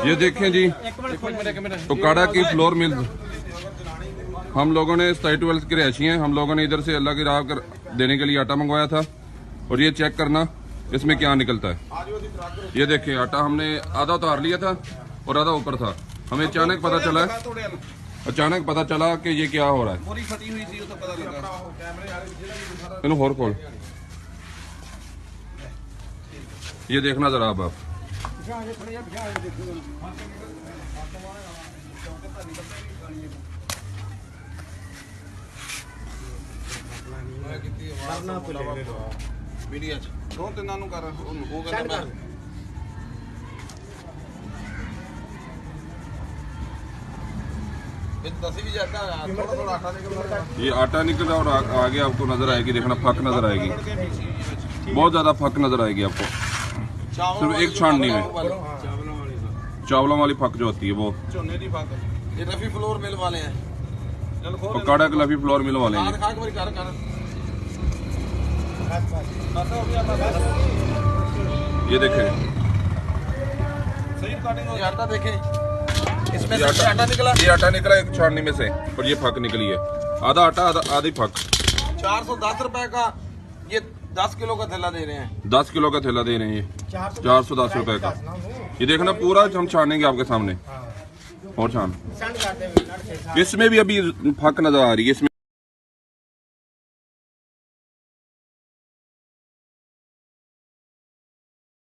ये देखें जी, उकाड़ा की फ्लोर मिल, हम लोगों ने साइट वेल्स के रहशी हैं, हम लोगों ने इधर से अल्लाह की राह कर देने के लिए आटा मंगवाया था। और ये चेक करना इसमें क्या निकलता है। ये देखें, आटा हमने आधा उतार लिया था और आधा ऊपर था। हमें अचानक पता चला कि ये क्या हो रहा है। इन होर खोल, ये देखना जरा अब आप। ये आटा निकला और आगे आपको नजर आएगी, देखना फक नजर आएगी, बहुत ज्यादा फक नजर आएगी आपको। सिर्फ एक छाननी में चावलों वाली फक जो होती है वो। ये लफी फ्लोर मिल वाले हैं, उकाड़ा के लफी फ्लोर मिल वाले हैं। ये देखें, ये आटा देखें, इसमें ये से आटा निकला, ये आटा निकला एक छाननी में से और ये फक निकली है। आधा आटा आधी फक। 410 रुपए का ये 10 किलो का थैला दे रहे हैं। 10 किलो का थैला दे रहे हैं, 410 रुपए का। ये देखना पूरा हम छानेंगे आपके सामने। और छान, इसमें भी अभी फक नजर आ रही है इसमें।